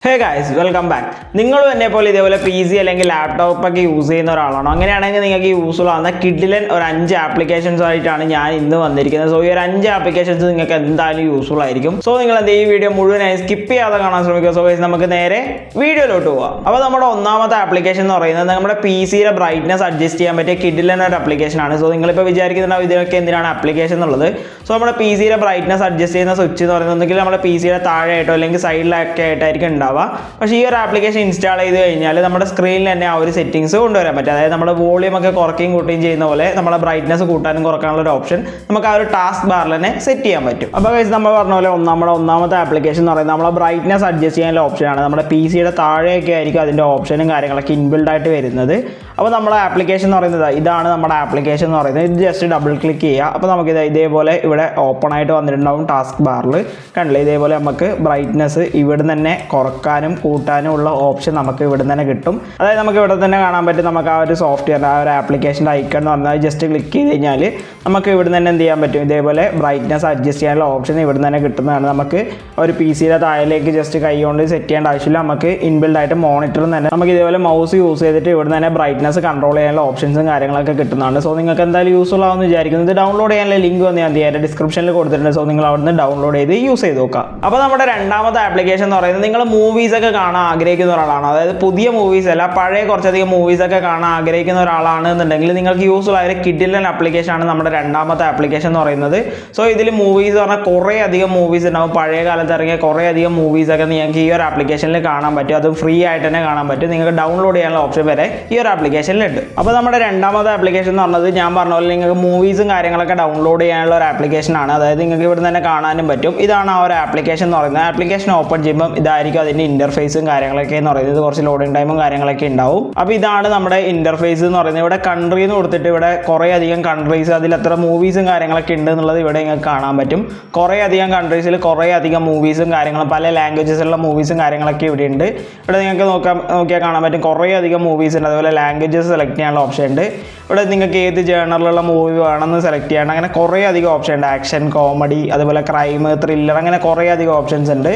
Hey guys welcome back. നിങ്ങളും എന്നെ പോലെ ഇതേപോലെ PC അല്ലെങ്കിൽ ലാപ്ടോപ്പൊക്കെ യൂസ് ചെയ്യുന്ന ഒരാളാണോ? അങ്ങനെയാണെങ്കിൽ നിങ്ങൾക്ക് യൂസ്ഫുൾ ആവുന്ന കിഡിലൻ ഒരു 5 ആപ്ലിക്കേഷൻസ് ആയിട്ടാണ് ഞാൻ ഇന്ന് വന്നിരിക്കുന്നത്. സോ ഈ ഒരു 5 ആപ്ലിക്കേഷൻസ് നിങ്ങൾക്ക് എന്തായാലും യൂസ്ഫുൾ ആയിരിക്കും. സോ നിങ്ങൾ എന്ത് ഈ വീഡിയോ മുഴുവനായി സ്കിപ്പ് ചെയ്യാതെ കാണാൻ ശ്രമിക്കുക. സോ ഗൈസ് നമുക്ക് നേരെ വീഡിയോയിലോട്ട് പോവാം. അപ്പോൾ നമ്മുടെ ഒന്നാമത്തെ ആപ്ലിക്കേഷൻ എന്ന് പറയുന്നത് നമ്മുടെ PCയുടെ ബ്രൈറ്റ്നസ് അഡ്ജസ്റ്റ് ചെയ്യാൻ പറ്റിയ കിഡിലൻ ഒരു ആപ്ലിക്കേഷൻ ആണ്. സോ നിങ്ങളിപ്പോൾ വിചാരിക്കുന്നുണ്ടാവും ഇതിനൊക്കെ എന്തിനാണ് ആപ്ലിക്കേഷൻ എന്നുള്ളത്. സോ നമ്മുടെ PCയുടെ ബ്രൈറ്റ്നസ് അഡ്ജസ്റ്റ് ചെയ്യുന്ന സ്വിച്ച് എന്ന് പറയുന്നത് ഒന്നുകിൽ നമ്മുടെ PCയുടെ താഴെയായിട്ടോ അല്ലെങ്കിൽ സൈഡിലൊക്കെ ആയിട്ടായിരിക്കും ഉണ്ടാവുക. പക്ഷേ ഈ ഒരു ആപ്ലിക്കേഷൻ ഇൻസ്റ്റാൾ ചെയ്ത് കഴിഞ്ഞാൽ നമ്മുടെ സ്ക്രീനിൽ തന്നെ ആ ഒരു സെറ്റിംഗ്സ് കൊണ്ടുവരാൻ പറ്റും. അതായത് നമ്മുടെ വോളിയം ഒക്കെ കുറയ്ക്കുകയും കൂട്ടുകയും ചെയ്യുന്ന പോലെ നമ്മുടെ ബ്രൈറ്റ്നസ് കൂട്ടാനും കുറക്കാനുള്ള ഒരു ഓപ്ഷൻ നമുക്ക് ആ ഒരു ടാസ്ക് ബാറിൽ തന്നെ സെറ്റ് ചെയ്യാൻ പറ്റും. അപ്പോൾ ഗൈസ് നമ്മൾ പറഞ്ഞ പോലെ നമ്മുടെ ഒന്നാമത്തെ ആപ്ലിക്കേഷൻ എന്ന് പറയുന്നത് നമ്മളെ ബ്രൈറ്റ്നസ് അഡ്ജസ്റ്റ് ചെയ്യാനുള്ള ഓപ്ഷനാണ്. നമ്മുടെ PCയുടെ താഴെയൊക്കെ ആയിരിക്കും അതിൻ്റെ ഓപ്ഷനും കാര്യങ്ങളൊക്കെ ഇൻബിൽഡ് ആയിട്ട് വരുന്നത്. അപ്പോൾ നമ്മുടെ ആപ്ലിക്കേഷൻ എന്ന് പറയുന്നത് ഇതാണ് നമ്മുടെ ആപ്ലിക്കേഷൻ എന്ന് പറയുന്നത്. ഇത് ജസ്റ്റ് ഡബിൾ ക്ലിക്ക് ചെയ്യുക. അപ്പോൾ നമുക്കിത് ഇതേപോലെ ഇവിടെ ഓപ്പൺ ആയിട്ട് വന്നിട്ടുണ്ടാവും ടാസ്ക് ബാറിൽ. കണ്ടില്ലേ, ഇതേപോലെ നമുക്ക് ബ്രൈറ്റ്നസ് ഇവിടെ തന്നെ കുറക്കാനും കൂട്ടാനും ഉള്ള ഓപ്ഷൻ നമുക്ക് ഇവിടെ തന്നെ കിട്ടും. അതായത് നമുക്ക് ഇവിടെ തന്നെ കാണാൻ പറ്റും. നമുക്ക് ആ ഒരു സോഫ്റ്റ്വെയർ ആ ഒരു ആപ്ലിക്കേഷൻ്റെ ഐക്കൺ എന്ന് പറഞ്ഞാൽ ജസ്റ്റ് ക്ലിക്ക് ചെയ്ത് കഴിഞ്ഞാൽ നമുക്ക് ഇവിടെ തന്നെ എന്ത് ചെയ്യാൻ പറ്റും, ഇതേപോലെ ബ്രൈറ്റ്നസ് അഡ്ജസ്റ്റ് ചെയ്യാനുള്ള ഓപ്ഷൻ ഇവിടെ തന്നെ കിട്ടുന്നതാണ്. നമുക്ക് ഒരു PCയുടെ താഴേക്ക് ജസ്റ്റ് കൈ കൊണ്ട് സെറ്റ് ചെയ്യേണ്ട ആവശ്യമില്ല. നമുക്ക് ഇൻബിൽഡ് ആയിട്ട് മോണിറ്ററിൽ തന്നെ നമുക്ക് ഇതേപോലെ മൗസ് യൂസ് ചെയ്തിട്ട് ഇവിടെ തന്നെ ബ്രൈറ്റ്നസ് കൺട്രോൾ ചെയ്യാനുള്ള ഓപ്ഷൻസും കാര്യങ്ങളൊക്കെ കിട്ടുന്നതാണ്. സോ നിങ്ങൾക്ക് എന്തായാലും യൂസ്ഫുൾ ആവുമെന്ന് വിചാരിക്കുന്നു. ഇത് ഡൗൺലോഡ് ചെയ്യാനുള്ള ലിങ്ക് വന്ന് ഞാൻ എൻ്റെ ഡിസ്ക്രിപ്ഷനിൽ കൊടുത്തിട്ടുണ്ട്. സോ നിങ്ങൾ അവിടെ നിന്ന് ഡൗൺലോഡ് ചെയ്ത് യൂസ് ചെയ്ത് നോക്കാം. അപ്പോൾ നമ്മുടെ രണ്ടാമത്തെ ആപ്ലിക്കേഷൻ എന്ന് പറയുന്നത് നിങ്ങൾ മൂവീസൊക്കെ കാണാൻ ആഗ്രഹിക്കുന്ന ഒരാളാണ്. അതായത് പുതിയ മൂവീസ് അല്ല, പഴയ കുറച്ചധികം മൂവീസൊക്കെ കാണാൻ ആഗ്രഹിക്കുന്ന ഒരാളാണ് എന്നുണ്ടെങ്കിൽ നിങ്ങൾക്ക് യൂസ്ഫുൾ ആയ കിഡിലൻ ആപ്ലിക്കേഷൻ ആണ് നമ്മുടെ രണ്ടാമത്തെ ആപ്ലിക്കേഷൻ എന്ന് പറയുന്നത്. സോ ഇതിൽ മൂവീസ് പറഞ്ഞാൽ കുറേ അധികം മൂവീസ് ഉണ്ടാവും. പഴയ കാലത്ത് ഇറങ്ങിയ കുറേ അധികം മൂവീസൊക്കെ നിങ്ങൾക്ക് ഈ ഒരു ആപ്ലിക്കേഷനിൽ കാണാൻ പറ്റും. അതും ഫ്രീ ആയിട്ട് തന്നെ കാണാൻ പറ്റും. നിങ്ങൾക്ക് ഡൗൺലോഡ് ചെയ്യാനുള്ള ഓപ്ഷൻ വരെ ഈ ഒരു ആപ്ലിക്കേഷനിലുണ്ട്. അപ്പോൾ നമ്മുടെ രണ്ടാമത്തെ ആപ്ലിക്കേഷൻ എന്ന് പറഞ്ഞത് ഞാൻ പറഞ്ഞ പോലെ നിങ്ങൾക്ക് മൂവീസും കാര്യങ്ങളൊക്കെ ഡൗൺലോഡ് ചെയ്യാനുള്ള ഒരു ആപ്ലിക്കേഷൻ ആണ്. അതായത് നിങ്ങൾക്ക് ഇവിടെ തന്നെ കാണാനും പറ്റും. ഇതാണ് ആ ഒരു ആപ്ലിക്കേഷൻ എന്ന് പറയുന്നത്. ആപ്ലിക്കേഷൻ ഓപ്പൺ ചെയ്യുമ്പോൾ ഇതായിരിക്കും അതിൻ്റെ ഇൻ്റർഫേസും കാര്യങ്ങളൊക്കെ എന്ന് പറയുന്നത്. കുറച്ച് ലോഡിംഗ് ടൈമും കാര്യങ്ങളൊക്കെ ഉണ്ടാവും. അപ്പോൾ ഇതാണ് നമ്മുടെ ഇൻ്റർഫേസ് എന്ന് പറയുന്നത്. ഇവിടെ കൺട്രി എന്ന് കൊടുത്തിട്ട് ഇവിടെ കുറേ അധികം കൺട്രീസ്, അതിൽ എത്ര മൂവീസും കാര്യങ്ങളൊക്കെ ഉണ്ട് എന്നുള്ളത് ഇവിടെ നിങ്ങൾക്ക് കാണാൻ പറ്റും. കുറേ അധികം കൺട്രീസിൽ കുറേ അധികം മൂവീസും കാര്യങ്ങളും പല ലാംഗ്വേജസിലുള്ള മൂവീസും കാര്യങ്ങളൊക്കെ ഇവിടെ ഉണ്ട്. ഇവിടെ നിങ്ങൾക്ക് നോക്കിയാൽ കാണാൻ പറ്റും കുറേ അധികം മൂവീസ് ഉണ്ട്. അതുപോലെ ലാംഗ്വേജസ് സെലക്ട് ചെയ്യാനുള്ള ഓപ്ഷൻ ഉണ്ട്. ഇവിടെ നിങ്ങൾക്ക് ഏത് ജേണറിലുള്ള മൂവി വേണമെന്ന് സെലക്ട് ചെയ്യണം. അങ്ങനെ കുറേ അധികം ഓപ്ഷൻ ഉണ്ട്. ആക്ഷൻ, കോമഡി, അതുപോലെ ക്രൈം, ത്രില്ലർ, അങ്ങനെ കുറേ അധികം ഓപ്ഷൻസ് ഉണ്ട്.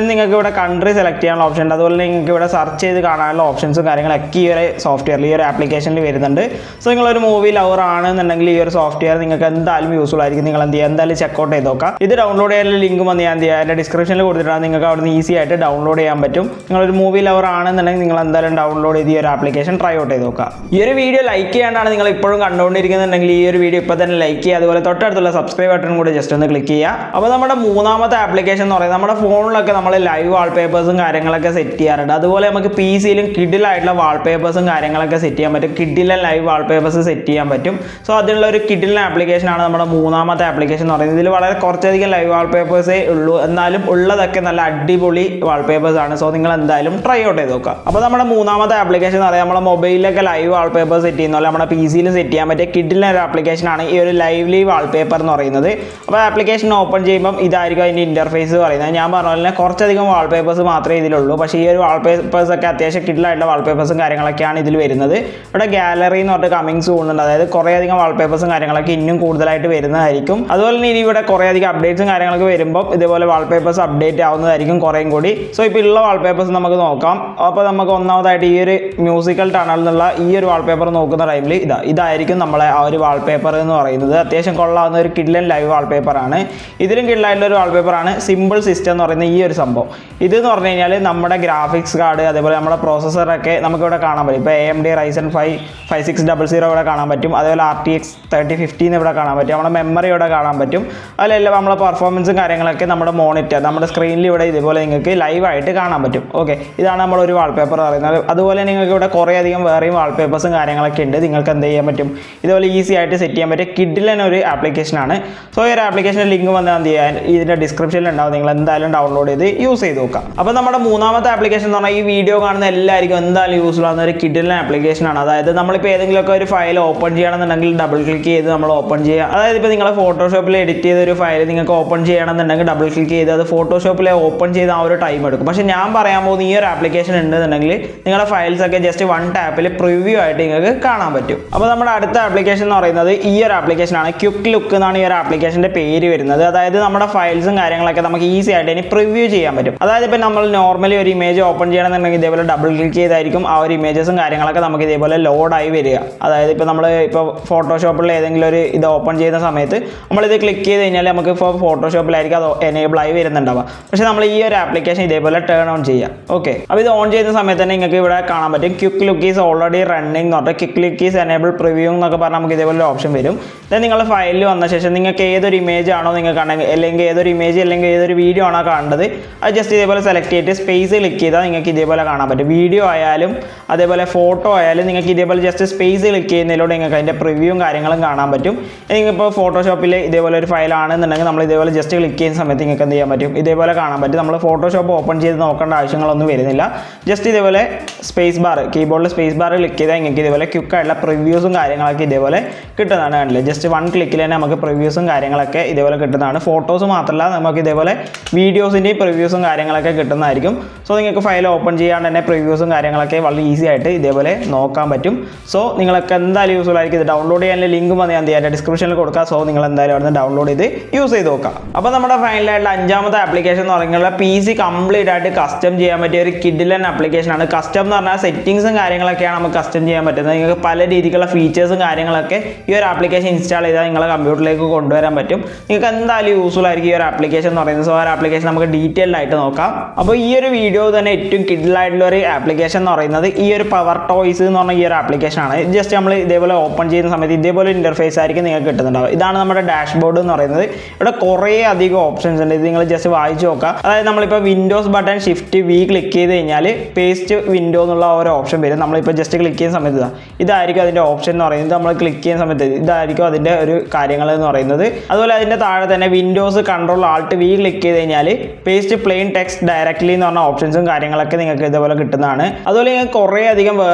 നിങ്ങൾക്ക് ഇവിടെ കൺട്രി സെലക്ട് ചെയ്യാനുള്ള ഓപ്ഷൻ ഉണ്ട്. അതുപോലെ നിങ്ങൾക്ക് ഇവിടെ സെർച്ച് ചെയ്ത് കാണാനുള്ള ഓപ്ഷൻസും കാര്യങ്ങളൊക്കെ ഈ ഒരു സോഫ്റ്റ്വെയറിൽ ഈ ഒരു ആപ്ലിക്കേഷനിൽ വരുന്നുണ്ട്. സോ നിങ്ങളൊരു മൂവി ലവർ ആണെന്നുണ്ടെങ്കിൽ ഈ ഒരു സോഫ്റ്റ്വെയർ നിങ്ങൾക്ക് എന്തായാലും യൂസ്ഫുൾ ആയിരിക്കും. നിങ്ങൾ എന്ത് ചെയ്യുക, എന്തായാലും ചെക്കൗട്ട് ചെയ്ത് നോക്കാം. ഇത് ഡൗൺലോഡ് ചെയ്യാനുള്ള ലിങ്ക് വന്ന് ഞാൻ എന്ത് ചെയ്യുക എൻ്റെ ഡിസ്ക്രിപ്ഷനിൽ കൊടുത്തിട്ടാണ്. നിങ്ങൾക്ക് അവിടെ നിന്ന് ഈസി ആയിട്ട് ഡൗൺലോഡ് ചെയ്യാൻ പറ്റും. നിങ്ങളൊരു മൂവി ലവർ ആണെന്നുണ്ടെങ്കിൽ നിങ്ങൾ എന്തായാലും ഡൗൺലോഡ് ചെയ്ത് ഈ ഒരു ആപ്ലിക്കേഷൻ ട്രൈ ഔട്ട് ചെയ്ത് നോക്കാം. ഈ ഒരു വീഡിയോ ലൈക്ക് ചെയ്യാണ്ടാണ് നിങ്ങൾ ഇപ്പോഴും കണ്ടുകൊണ്ടിരിക്കുന്നുണ്ടെങ്കിൽ ഈ ഒരു വീഡിയോ ഇപ്പോൾ തന്നെ ലൈക്ക് ചെയ്യുക. അതുപോലെ തൊട്ടടുത്തുള്ള സബ്സ്ക്രൈബ് ബട്ടൺ കൂടി ജസ്റ്റ് ഒന്ന് ക്ലിക്ക് ചെയ്യുക. അപ്പോൾ നമ്മുടെ മൂന്നാമത്തെ ആപ്ലിക്കേഷൻ എന്ന് പറയുന്നത് നമ്മുടെ ഫോണിലൊക്കെ നമ്മൾ ലൈവ് വാൾപേപ്പേഴ്സും കാര്യങ്ങളൊക്കെ സെറ്റ് ചെയ്യാറുണ്ട്. അതുപോലെ നമുക്ക് PCയിലും കിഡിലായിട്ടുള്ള വാൾപേപ്പേഴ്സും കാര്യങ്ങളൊക്കെ സെറ്റ് ചെയ്യാൻ പറ്റും. കിഡിലൻ ലൈവ് വാൾപേപ്പേഴ്സ് സെറ്റ് ചെയ്യാൻ പറ്റും. സോ അതിനുള്ള ഒരു കിഡിലൻ ആപ്ലിക്കേഷനാണ് നമ്മുടെ മൂന്നാമത്തെ ആപ്ലിക്കേഷൻ എന്ന് പറയുന്നത്. ഇതിൽ വളരെ കുറച്ചധികം ലൈവ് വാൾപേപ്പേഴ്സേ ഉള്ളൂ. എന്നാലും ഉള്ളതൊക്കെ നല്ല അടിപൊളി വാൾപേപ്പേഴ്സ് ആണ്. സോ നിങ്ങൾ എന്തായാലും ട്രൈ ഔട്ട് ചെയ്ത് നോക്കുക. അപ്പോൾ നമ്മുടെ മൂന്നാമത്തെ ആപ്ലിക്കേഷൻ എന്ന് പറയുന്നത് നമ്മുടെ മൊബൈലിലൊക്കെ ലൈവ് വാൾപേപ്പർ സെറ്റ് ചെയ്യുന്ന പോലെ നമ്മുടെ PCയിലും സെറ്റ് ചെയ്യാൻ പറ്റിയ കിഡിലൻ ഒരു ആപ്ലിക്കേഷനാണ് ഈ ഒരു ലൈവ്ലി വാൾപേപ്പർ എന്ന് പറയുന്നത്. അപ്പോൾ ആപ്ലിക്കേഷൻ ഓപ്പൺ ചെയ്യുമ്പം ഇതായിരിക്കും അതിൻ്റെ ഇൻ്റർഫേസ് പറയുന്നത്. ഞാൻ പറഞ്ഞ പോലെ കുറച്ചധികം വാൾപേപ്പേഴ്സ് മാത്രമേ ഇതിലുള്ളൂ. പക്ഷേ ഈ ഒരു വാൾപേപ്പേഴ്സ് ഒക്കെ അത്യാവശ്യം കിഡിലായിട്ടുള്ള വാൾപേപ്പേഴ്സും കാര്യങ്ങളൊക്കെയാണ് ഇതിൽ വരുന്നത്. ഇവിടെ ഗാലറി എന്ന് പറഞ്ഞിട്ട് കമ്മിങ്സ് പോകുന്നുണ്ട്. അതായത് കുറേ അധികം വാൾപേപ്പേഴ്സും കാര്യങ്ങളൊക്കെ ഇന്നും കൂടുതലായിട്ട് വരുന്നതായിരിക്കും. അതുപോലെ തന്നെ ഇനി ഇവിടെ കുറേ അധികം അപ്ഡേറ്റ്സും കാര്യങ്ങളൊക്കെ വരുമ്പോൾ ഇതുപോലെ വാൾപേപ്പേഴ്സ് അപ്ഡേറ്റ് ആവുന്നതായിരിക്കും കുറേയും കൂടി. സോ ഇപ്പോൾ ഉള്ള വാൾപേപ്പേഴ്സ് നമുക്ക് നോക്കാം. അപ്പോൾ നമുക്ക് ഒന്നാമതായിട്ട് ഈ ഒരു മ്യൂസിക്കൽ ടണൽ എന്നുള്ള ഈ ഒരു വാൾപേപ്പർ നോക്കുന്ന ടൈമിൽ ഇതായിരിക്കും നമ്മളെ ആ ഒരു വാൾപേപ്പർ എന്ന് പറയുന്നത്. അത്യാവശ്യം കൊള്ളാവുന്ന ഒരു കിഡിലൻ ലൈവ് വാൾപേപ്പറാണ്. ഇതിലും കിഡിലായിട്ടുള്ള ഒരു വാൾപേപ്പറാണ് സിമ്പിൾ സിസ്റ്റം എന്ന് പറയുന്ന ഈ ഒരു സംഭവം. ഇതെന്ന് പറഞ്ഞു കഴിഞ്ഞാൽ നമ്മുടെ ഗ്രാഫിക്സ് കാർഡ് അതേപോലെ നമ്മുടെ പ്രോസസ്സറൊക്കെ നമുക്കിവിടെ കാണാൻ പറ്റും. ഇപ്പോൾ AMD Ryzen 5 5600 ഇവിടെ കാണാൻ പറ്റും. അതുപോലെ RTX 3050 ഇവിടെ കാണാൻ പറ്റും. നമ്മുടെ മെമ്മറി ഇവിടെ കാണാൻ പറ്റും. അതിലെല്ലാം നമ്മുടെ പെർഫോമൻസും കാര്യങ്ങളൊക്കെ നമ്മുടെ മോണിറ്റർ നമ്മുടെ സ്ക്രീനിൽ ഇവിടെ ഇതുപോലെ നിങ്ങൾക്ക് ലൈവായിട്ട് കാണാൻ പറ്റും. ഓക്കെ, ഇതാണ് നമ്മളൊരു വാൾപേപ്പർ പറയുന്നത്. അതുപോലെ നിങ്ങൾക്ക് ഇവിടെ കുറേ അധികം വേറെയും വാൾപേപ്പേഴ്സും കാര്യങ്ങളൊക്കെ ഉണ്ട്. നിങ്ങൾക്ക് എന്ത് ചെയ്യാൻ പറ്റും, ഇതുപോലെ ഈസി ആയിട്ട് സെറ്റ് ചെയ്യാൻ പറ്റിയ കിഡിലൻ ഒരു ആപ്ലിക്കേഷനാണ്. സോ ഈ ഒരു ആപ്ലിക്കേഷൻ്റെ ലിങ്ക് വന്നാൽ എന്ത് ചെയ്യാൻ ഇതിൻ്റെ ഡിസ്ക്രിപ്ഷനിൽ ഉണ്ടാവും. നിങ്ങൾ എന്തായാലും ഡൗൺലോഡ് ചെയ്ത് യൂസ് ചെയ്ത് നോക്കാം. അപ്പോൾ നമ്മുടെ മൂന്നാമത്തെ ആപ്ലിക്കേഷൻ എന്ന് പറഞ്ഞാൽ ഈ വീഡിയോ കാണുന്ന എല്ലാവർക്കും എന്തായാലും യൂസ്ഫുൾ ആകുന്ന ഒരു കിഡിലൻ ആപ്ലിക്കേഷനാണ്. അതായത് നമ്മളിപ്പോൾ ഏതെങ്കിലുമൊക്കെ ഒരു ഫയൽ ഓപ്പൺ ചെയ്യണമെന്നുണ്ടെങ്കിൽ ഡബിൾ ക്ലിക്ക് ചെയ്ത് നമ്മൾ ഓപ്പൺ ചെയ്യുക. അതായത് ഇപ്പോൾ നിങ്ങൾ ഫോട്ടോഷോപ്പിൽ എഡിറ്റ് ചെയ്ത ഒരു ഫയൽ നിങ്ങൾക്ക് ഓപ്പൺ ചെയ്യണമെന്നുണ്ടെങ്കിൽ ഡബിൾ ക്ലിക്ക് ചെയ്ത് അത് ഫോട്ടോഷോപ്പിൽ ഓപ്പൺ ചെയ്ത് ആ ഒരു ടൈം എടുക്കും. പക്ഷേ ഞാൻ പറയാൻ പോകുന്ന ഈ ഒരു ആപ്ലിക്കേഷൻ ഉണ്ടെന്നുണ്ടെങ്കിൽ നിങ്ങളുടെ ഫയൽസൊക്കെ ജസ്റ്റ് വൺ ടാപ്പിൽ പ്രിവ്യൂ ആയിട്ട് നിങ്ങൾക്ക് കാണാൻ പറ്റും. അപ്പോൾ നമ്മുടെ അടുത്ത ആപ്ലിക്കേഷൻ എന്ന് പറയുന്നത് ഈ ഒരു ആപ്ലിക്കേഷനാണ്. ക്വിക്ക് ലുക്ക് എന്നാണ് ഈ ഒരു ആപ്ലിക്കേഷൻ്റെ പേര് വരുന്നത്. അതായത് നമ്മുടെ ഫയൽസും കാര്യങ്ങളൊക്കെ നമുക്ക് ഈസി ആയിട്ട് ഇനി പ്രിവ്യൂ ചെയ്യാൻ പറ്റും. അതായത് ഇപ്പോൾ നമ്മൾ നോർമലി ഒരു ഇമേജ് ഓപ്പൺ ചെയ്യണമെന്നുണ്ടെങ്കിൽ ഇതേപോലെ ഡബിൾ ക്ലിക്ക് ചെയ്തായിരിക്കും ആ ഒരു ഇമേജസും കാര്യങ്ങളൊക്കെ നമുക്ക് ഇതേപോലെ ലോഡായി വരിക. അതായത് ഇപ്പോൾ നമ്മൾ ഇപ്പോൾ ഫോട്ടോഷോപ്പിൽ ഏതെങ്കിലും ഒരു ഇത് ഓപ്പൺ ചെയ്യുന്ന സമയത്ത് നമ്മളിത് ക്ലിക്ക് ചെയ്ത് കഴിഞ്ഞാൽ നമുക്ക് ഇപ്പോൾ ഫോട്ടോഷോപ്പിലായിരിക്കും അത് എനേബിൾ ആയി വരുന്നുണ്ടാവുക. പക്ഷേ നമ്മൾ ഈ ഒരു ആപ്ലിക്കേഷൻ ഇതേപോലെ ടേൺ ഓൺ ചെയ്യാം. ഓക്കെ, അപ്പോൾ ഇത് ഓൺ ചെയ്യുന്ന സമയത്ത് തന്നെ നിങ്ങൾക്ക് ഇവിടെ കാണാൻ പറ്റും quick look is already running എന്ന് പറഞ്ഞാൽ quick look is enable preview എന്നൊക്കെ പറഞ്ഞാൽ നമുക്ക് ഇതേപോലെ ഓപ്ഷൻ വരും. ദെൻ നിങ്ങൾ ഫയലിൽ വന്ന ശേഷം നിങ്ങൾക്ക് ഏതൊരു ഇമേജ് ആണോ നിങ്ങൾക്ക് കാണണമെങ്കിൽ അല്ലെങ്കിൽ ഏതൊരു ഇമേജ് അല്ലെങ്കിൽ ഏതൊരു വീഡിയോ ആണോ കാണേണ്ടത് അത് ജസ്റ്റ് ഇതേപോലെ സെലക്ട് ചെയ്തിട്ട് സ്പേസ് ക്ലിക്ക് ചെയ്താൽ നിങ്ങൾക്ക് ഇതേപോലെ കാണാൻ പറ്റും. വീഡിയോ ആയാലും അതേപോലെ ഫോട്ടോ ആയാലും നിങ്ങൾക്ക് ഇതേപോലെ ജസ്റ്റ് സ്പേസ് ക്ലിക്ക് ചെയ്യുന്നതിലൂടെ നിങ്ങൾക്ക് അതിൻ്റെ പ്രിവ്യൂവും കാര്യങ്ങളും കാണാൻ പറ്റും. നിങ്ങൾക്കിപ്പോൾ ഫോട്ടോഷോപ്പിൽ ഇതേപോലെ ഒരു ഫയൽ ആണെന്നുണ്ടെങ്കിൽ നമ്മൾ ഇതേപോലെ ജസ്റ്റ് ക്ലിക്ക് ചെയ്യുന്ന സമയത്ത് നിങ്ങൾക്ക് എന്ത് ചെയ്യാൻ പറ്റും, ഇതേപോലെ കാണാൻ പറ്റും. നമ്മൾ ഫോട്ടോഷോപ്പ് ഓപ്പൺ ചെയ്ത് നോക്കേണ്ട ആവശ്യങ്ങളൊന്നും വരുന്നില്ല. ജസ്റ്റ് ഇതേപോലെ സ്പേസ് ബാർ കീബോർഡിൽ സ്പേസ് ബാർ ക്ലിക്ക് ചെയ്താൽ നിങ്ങൾക്ക് ഇതേപോലെ ക്വിക്കായിട്ടുള്ള പ്രിവ്യൂസും കാര്യങ്ങളൊക്കെ ഇതേപോലെ കിട്ടുന്നതാണ്. കണ്ടില്ലേ, ജസ്റ്റ് വൺ ക്ലിക്കിൽ തന്നെ നമുക്ക് പ്രിവ്യൂസും കാര്യങ്ങളൊക്കെ ഇതേപോലെ കിട്ടുന്നതാണ്. ഫോട്ടോസ് മാത്രമല്ല നമുക്ക് ഇതേപോലെ വീഡിയോസിൻ്റെയും പ്രിവ്യൂസും കാര്യങ്ങളൊക്കെ കിട്ടുന്നതായിരിക്കും. സോ നിങ്ങൾക്ക് ഫയൽ ഓപ്പൺ ചെയ്യാണ്ട് തന്നെ പ്രിവ്യൂസും കാര്യങ്ങളൊക്കെ വളരെ ഈസി ആയിട്ട് ഇതേപോലെ നോക്കാൻ പറ്റും. സോ നിങ്ങൾക്ക് എന്തായാലും യൂസ്ഫുൾ ആയിരിക്കും. ഇത് ഡൗൺലോഡ് ചെയ്യാനുള്ള ലിങ്ക് വന്ന് ഞാൻ ചെയ്യാൻ ഡിസ്ക്രിപ്ഷനിൽ കൊടുക്കാം. സോ നിങ്ങൾ എന്തായാലും അവിടെ നിന്ന് ഡൗൺലോഡ് ചെയ്ത് യൂസ് ചെയ്ത് നോക്കാം. അപ്പോൾ നമ്മുടെ ഫൈനലായിട്ടുള്ള അഞ്ചാമത്തെ ആപ്ലിക്കേഷൻ എന്ന് പറയുന്നത് PC കംപ്ലീറ്റ് ആയിട്ട് കസ്റ്റം ചെയ്യാൻ പറ്റിയ ഒരു കിഡിലൻ ആപ്ലിക്കേഷനാണ്. കസ്റ്റം എന്ന് പറഞ്ഞാൽ സെറ്റിംഗ്സും കാര്യങ്ങളൊക്കെയാണ് നമുക്ക് കസ്റ്റം ചെയ്യാൻ പറ്റുന്നത്. നിങ്ങൾക്ക് പല രീതിക്കുള്ള ഫീച്ചേഴ്സും കാര്യങ്ങളൊക്കെ ഈ ഒരു ആപ്ലിക്കേഷൻ ഇൻസ്റ്റാൾ ചെയ്താൽ നിങ്ങളുടെ കമ്പ്യൂട്ടറിലേക്ക് കൊണ്ടുവരാൻ പറ്റും. നിങ്ങൾക്ക് എന്തായാലും യൂസ്ഫുൾ ആയിരിക്കും ഈ ഒരു ആപ്ലിക്കേഷൻ എന്ന് പറയുന്നത്. സോ ആ ആപ്ലിക്കേഷൻ നമുക്ക് ഡീറ്റെയിൽഡ് ആയിട്ട് നോക്കാം. അപ്പോൾ ഈ ഒരു വീഡിയോ തന്നെ ഏറ്റവും കിഡിലായിട്ടുള്ള ഒരു ആപ്ലിക്കേഷൻ എന്ന് പറയുന്നത് ഈ ഒരു പവർ ടോയ്സ് എന്ന് പറഞ്ഞ ഈ ഒരു ആപ്ലിക്കേഷൻ ആണ്. ജസ്റ്റ് നമ്മൾ ഇതേപോലെ ഓപ്പൺ ചെയ്യുന്ന സമയത്ത് ഇതേപോലെ ഇന്റർഫേസ് ആയിരിക്കും നിങ്ങൾക്ക് കിട്ടുന്നുണ്ടാവും. ഇതാണ് നമ്മുടെ ഡാഷ്ബോർഡ് എന്ന് പറയുന്നത്. ഇവിടെ കുറേ അധികം ഓപ്ഷൻസ് ഉണ്ട്. ഇത് നിങ്ങൾ ജസ്റ്റ് വായിച്ച് നോക്കുക. അതായത് നമ്മളിപ്പോൾ Windows button shift V click ചെയ്ത് കഴിഞ്ഞാൽ പേസ്റ്റ് വിൻഡോ എന്നുള്ള ഒരു ഓപ്ഷൻ വരും. നമ്മളിപ്പോൾ ജസ്റ്റ് ക്ലിക്ക് ചെയ്യുന്ന സമയത്ത് ഇതായിരിക്കും അതിൻ്റെ ഓപ്ഷൻ എന്ന് പറയുന്നത്. നമ്മൾ ക്ലിക്ക് ചെയ്യുന്ന സമയത്ത് ഇതായിരിക്കും അതിൻ്റെ ഒരു കാര്യങ്ങൾ എന്ന് പറയുന്നത്. അതുപോലെ അതിൻ്റെ താഴെ തന്നെ Windows control Alt V click ചെയ്ത് കഴിഞ്ഞാൽ പേസ്റ്റ് പ്ലെയിൻ ടെക്സ്റ്റ് ഡയറക്ട്ലി എന്ന് പറഞ്ഞ ഓപ്ഷൻസും കാര്യങ്ങളൊക്കെ നിങ്ങൾക്ക് ഇതേപോലെ കിട്ടുന്നതാണ്. അതുപോലെ നിങ്ങൾക്ക് കുറേ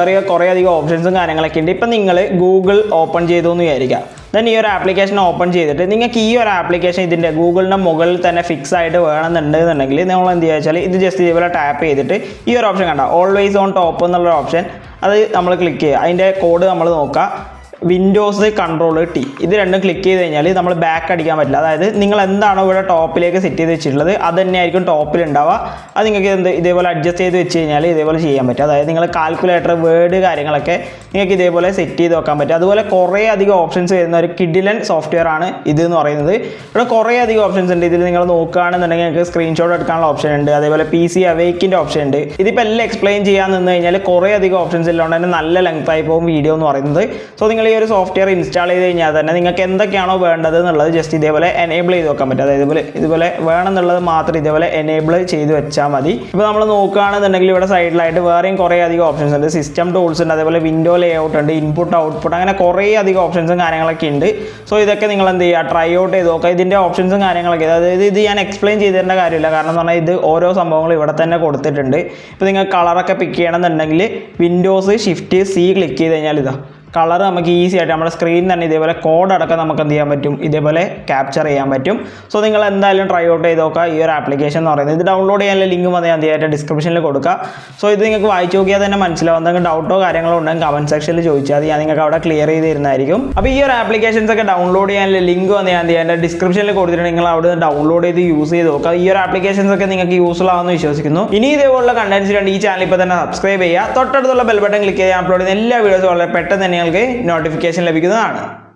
അധികം ഓപ്ഷൻസും കാര്യങ്ങളൊക്കെ ഉണ്ട്. ഇപ്പം നിങ്ങൾ ഗൂഗിൾ ഓപ്പൺ ചെയ്തു എന്ന് വിചാരിക്കാം. ദെൻ ഈ ഒരു ആപ്ലിക്കേഷൻ ഓപ്പൺ ചെയ്തിട്ട് നിങ്ങൾക്ക് ഈ ഒരു ആപ്ലിക്കേഷൻ ഇതിൻ്റെ ഗൂഗിളിൻ്റെ മുകളിൽ തന്നെ ഫിക്സ് ആയിട്ട് വേണമെന്നുണ്ടെന്നുണ്ടെങ്കിൽ നിങ്ങൾ എന്ത് ചെയ്യുക വെച്ചാൽ ഇത് ജസ്റ്റ് ഇതേപോലെ ടാപ്പ് ചെയ്തിട്ട് ഈ ഒരു ഓപ്ഷൻ കണ്ട ഓൾവേസ് ഓൺ ടോപ്പ് എന്നുള്ള ഓപ്ഷൻ അത് നമ്മൾ ക്ലിക്ക് ചെയ്യുക. അതിൻ്റെ കോഡ് നമ്മൾ നോക്കുക. വിൻഡോസ് കൺട്രോൾ T ഇത് രണ്ടും ക്ലിക്ക് ചെയ്ത് കഴിഞ്ഞാൽ നമ്മൾ ബാക്ക് അടിക്കാൻ പറ്റില്ല. അതായത് നിങ്ങൾ എന്താണോ ഇവിടെ ടോപ്പിലേക്ക് സെറ്റ് ചെയ്ത് വെച്ചിട്ടുള്ളത് അത് തന്നെയായിരിക്കും ടോപ്പിൽ ഉണ്ടാവുക. അത് നിങ്ങൾക്ക് ഇതേപോലെ അഡ്ജസ്റ്റ് ചെയ്ത് വെച്ച് കഴിഞ്ഞാൽ ഇതേപോലെ ചെയ്യാൻ പറ്റും. അതായത് നിങ്ങൾ കാൽക്കുലേറ്റർ വേർഡ് കാര്യങ്ങളൊക്കെ നിങ്ങൾക്ക് ഇതേപോലെ സെറ്റ് ചെയ്ത് വെക്കാൻ പറ്റും. അതുപോലെ കുറേ അധികം ഓപ്ഷൻസ് വരുന്ന ഒരു കിഡിലൻ സോഫ്റ്റ്വെയർ ആണ് ഇത് എന്ന് പറയുന്നത്. ഇവിടെ കുറേ അധികം ഓപ്ഷൻസ് ഉണ്ട്. ഇതിൽ നിങ്ങൾ നോക്കുകയാണെന്നുണ്ടെങ്കിൽ നിങ്ങൾക്ക് സ്ക്രീൻഷോട്ട് എടുക്കാനുള്ള ഓപ്ഷൻ ഉണ്ട്. അതേപോലെ PC അവേക്കിൻ്റെ ഓപ്ഷൻ ഉണ്ട്. ഇതിപ്പോൾ എല്ലാം എക്സ്പ്ലെയിൻ ചെയ്യാൻ നിന്ന് കഴിഞ്ഞാൽ കുറേ അധികം ഓപ്ഷൻസ് ഉള്ളതുകൊണ്ട് തന്നെ നല്ല ലെങ്ത് ആയി പോകും വീഡിയോ എന്ന് പറയുന്നത്. സോ നിങ്ങൾ ഈ ഒരു സോഫ്റ്റ്വെയർ ഇൻസ്റ്റാൾ ചെയ്ത് കഴിഞ്ഞാൽ തന്നെ നിങ്ങൾക്ക് എന്തൊക്കെയാണോ വേണ്ടത് എന്നുള്ളത് ജസ്റ്റ് ഇതേപോലെ എനേബിൾ ചെയ്ത് വെക്കാൻ പറ്റും. അതായത് ഇതുപോലെ വേണമെന്നുള്ളത് മാത്രം ഇതേപോലെ എനേബിൾ ചെയ്ത് വെച്ചാൽ മതി. ഇപ്പോൾ നമ്മൾ നോക്കുകയാണെന്നുണ്ടെങ്കിൽ ഇവിടെ സൈഡിലായിട്ട് വേറെയും കുറേ അധികം ഓപ്ഷൻസ് ഉണ്ട്. സിസ്റ്റം ടൂൾസ് ഉണ്ട്, അതേപോലെ വിൻഡോ ലേഔട്ട് ഉണ്ട്, ഇൻപുട്ട് ഔട്ട്പുട്ട്, അങ്ങനെ കുറേ അധികം ഓപ്ഷൻസും കാര്യങ്ങളൊക്കെ ഉണ്ട്. സോ ഇതൊക്കെ നിങ്ങൾ എന്ത് ചെയ്യുക, ട്രൈ ഔട്ട് ചെയ്ത് നോക്കുക. ഇതിൻ്റെ ഓപ്ഷൻസും കാര്യങ്ങളൊക്കെ അതായത് ഇത് ഞാൻ എക്സ്പ്ലെയിൻ ചെയ്ത് തരേണ്ട കാര്യമില്ല. കാരണം എന്ന് പറഞ്ഞാൽ ഇത് ഓരോ സംഭവങ്ങളും ഇവിടെ തന്നെ കൊടുത്തിട്ടുണ്ട്. ഇപ്പോൾ നിങ്ങൾ കളറൊക്കെ പിക്ക് ചെയ്യണമെന്നുണ്ടെങ്കിൽ വിൻഡോസ് ഷിഫ്റ്റ് C ക്ലിക്ക് ചെയ്ത് കഴിഞ്ഞാൽ കളർ നമുക്ക് ഈസി ആയിട്ട് നമ്മുടെ സ്ക്രീൻ തന്നെ ഇതേപോലെ കോഡ് അടക്കം നമുക്ക് എന്ത് ചെയ്യാൻ പറ്റും, ഇതേപോലെ ക്യാപ്ചർ ചെയ്യാൻ പറ്റും. സോ നിങ്ങൾ എന്തായാലും ട്രൈ ഔട്ട് ചെയ്ത് നോക്കുക ഈ ഒരു ആപ്ലിക്കേഷൻ എന്ന് പറയുന്നത്. ഇത് ഡൗൺലോഡ് ചെയ്യാനുള്ള ലിങ്ക് മതി ഞാൻ തീർച്ചയായിട്ടും ഡിസ്ക്രിപ്ഷനിൽ കൊടുക്കുക. സോ ഇത് നിങ്ങൾക്ക് വായിച്ച് നോക്കിയാൽ തന്നെ മനസ്സിലാവും. എന്തെങ്കിലും ഡൗട്ടോ കാര്യങ്ങളോ ഉണ്ടെങ്കിൽ കമൻറ്റ് സെക്ഷനിൽ ചോദിച്ചാൽ മതി, ഞാൻ നിങ്ങൾക്ക് അവിടെ ക്ലിയർ ചെയ്ത് തരുന്നതായിരിക്കും. അപ്പോൾ ഈ ഒരു ആപ്ലിക്കേഷൻസ് ഒക്കെ ഡൗൺലോഡ് ചെയ്യാനുള്ള ലിങ്ക് വന്ന് ഞാൻ എൻ്റെ ഡിസ്ക്രിപ്ഷനിൽ കൊടുത്തിട്ട് നിങ്ങൾ അവിടെ നിന്ന് ഡൗൺലോഡ് ചെയ്ത് യൂസ് ചെയ്ത് നോക്കുക. ഈ ഒരു ആപ്ലിക്കേഷൻസ് ഒക്കെ നിങ്ങൾക്ക് യൂസ്ഫുൾ ആവുമെന്ന് വിശ്വസിക്കുന്നു. ഇനി ഇതേപോലുള്ള കണ്ടന്റ്സ് വേണ്ടി ഈ ചാനൽ ഇപ്പോൾ തന്നെ സബ്സ്ക്രൈബ് ചെയ്യുക. തൊട്ടടുത്തുള്ള ബെൽ ബട്ടൺ ക്ലിക്ക് ചെയ്യാൻ അപ്ലോഡ് ചെയ്യുന്ന എല്ലാ വീഡിയോസും വളരെ പെട്ടെന്ന് തന്നെ നിങ്ങൾക്ക് നോട്ടിഫിക്കേഷൻ ലഭിക്കുന്നതാണ്.